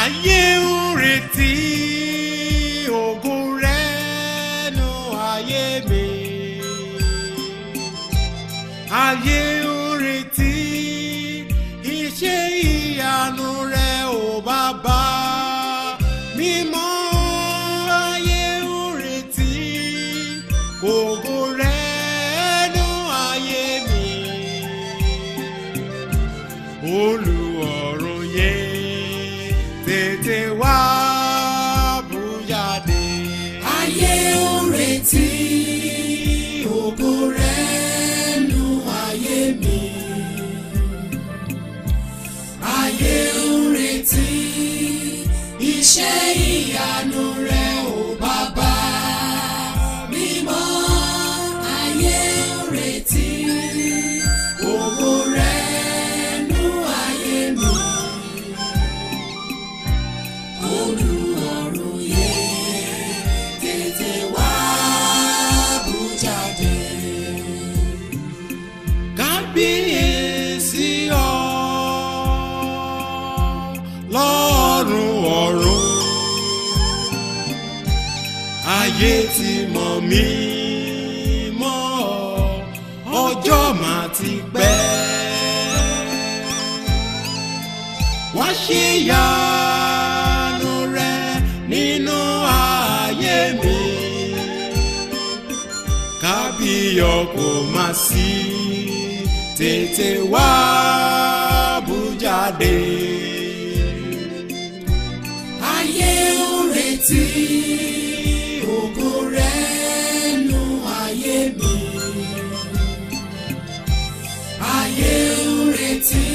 ayé ń retí ògo rẹ̀ nú ayé mi. Ayé ń retí iṣẹ́ ìyanu rẹ̀ ò Bàbá mímọ́. Ayé ń retí ògo rẹ̀ nú ayé mi. Olùọ̀run yé tètè wá bú jáde. Ayé ń retí ògo rẹ̀ nú ayé mi. Ayé ń retí iṣẹ́ ìyanu rẹ̀ ò Bàbá mímọ́. Ayé ń retí ògo rẹ̀ nú ayé mi. Olùọ̀run yé tètè wá bú jáde. Kábíyèsí ọ lọ́run ọ̀run, ayé ti mọ̀ mí mọ́ ọjọ́ mà ti pẹ́. Wá ṣe ìyanu rẹ nínú ayé mi. Kábíyọ̀ kò má sí, tètè wá bú jáde. Ayé ń retí ògo rẹ̀ nú ayé mi. Ayé ń retí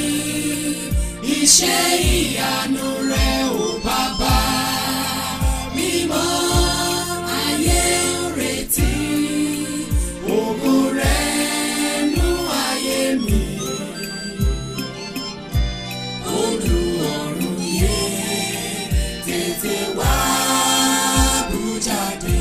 iṣẹ́ ìyanu rẹ̀ ò Bàbá mímọ́. Ayé ń retí ògo rẹ̀ nú ayé mi. Olùọ̀run yé tètè wá bú jáde.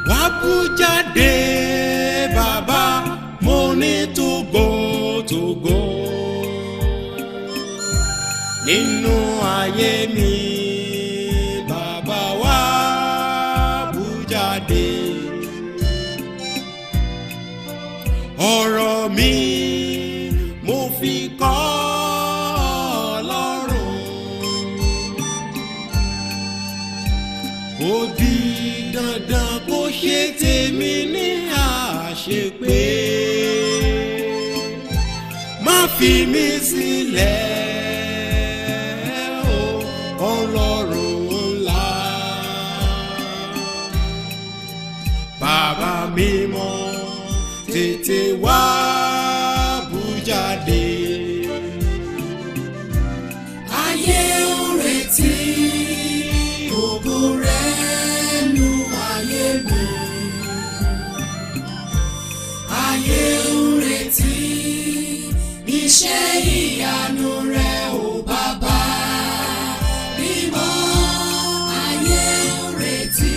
Wá bú jáde Bàbá, mo ní tògo nínú ayé mi. Bàbá wá bú jáde. Ọ̀rọ̀ mi mo fi kọ́ Ọlọ́run. Ó di dandan kó ṣe tèmi ní àṣepé. Má fi mí sílẹ̀ o Ọlọ́run ńlá. Bàbá mímọ́ tètè wá bú jáde. Ayé ń retí ògo rẹ̀ nú ayé mi. Ayé ń retí iṣẹ́ ìyanu rẹ̀ ò Bàbá mímọ́. Ayé ń retí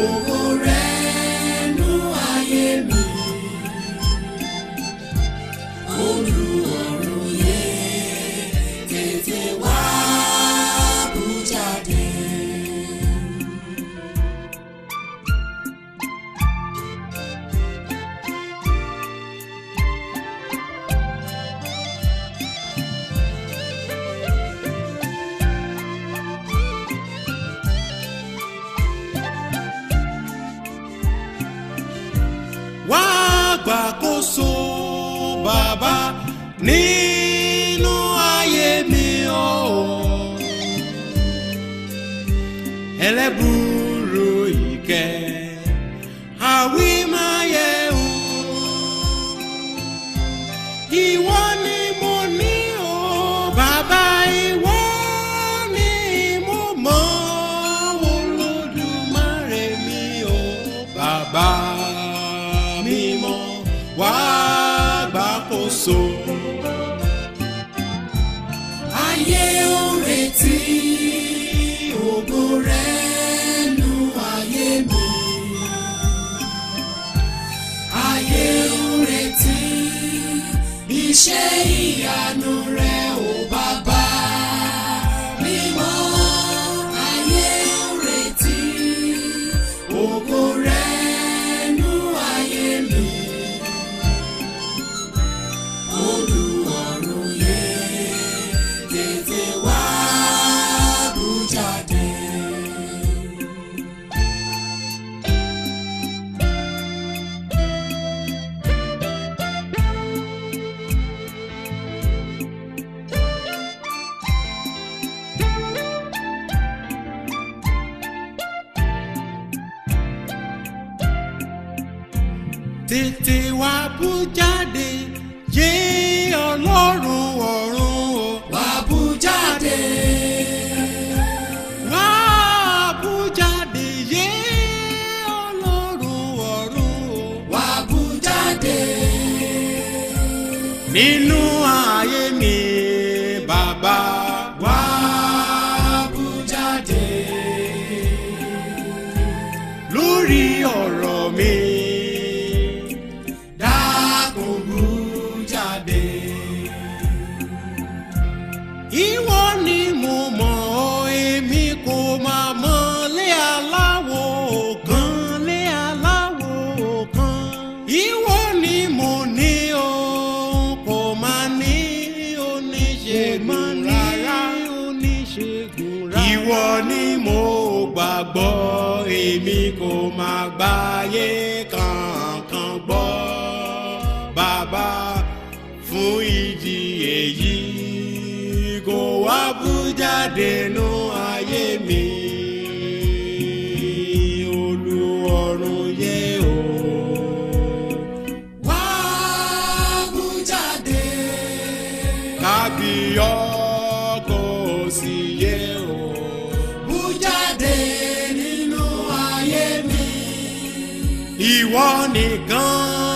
ògo rẹ̀ nú ayé mi. Olùọ̀run yé tètè wá bú jáde. Wá gbàkóso Bàbá nínú ayé mi o. Ẹlẹ́bùrú ìkẹ́ àwí máa yẹ o. Ìwọ ni mo ní o Bàbá, ìwọ ni mo mọ̀. Olódùmarè mi o Bàbá mímọ́, wá gbà retí ògo rẹ̀ nú ayé mi. Ayé ń retí iṣẹ́ ìyanu rẹ̀ o bàbá mímọ́. Ayé ń retí ògo rẹ̀ nú ayé mi. Olúwarun yé tètè wá bú jáde. Tètè wá bú jáde, yé Ọlọ́run ọ̀run o. Wá bú jáde. Wá bú jáde, yé Ọlọ́run ọ̀run o. Wá bú jáde. Nínú ayé mi, bàbá. Wá bú jáde. Lórí ọ̀rọ̀ mi. Dákun bú jáde. Ìwọ ni mo mọ̀ ọ́, èmi kò máa mọ̀ lé aláwo kan, lé aláwo kan. Ìwọ ni mo ní o, kò máa ní oníṣègùn rárá, oníṣègùn rárá. Ìwọ ni mo gbàgbọ́, èmi kò máa gbáyé kankan gbọ́. Bàbá, fún ìdí èyí kò wá bú jáde nú ayé mi. Olúwarun yé o. Wá bú jáde. Kábíyọ̀ kò sì yé o. Bú jáde nínú ayé mi. Ìwọ nìkan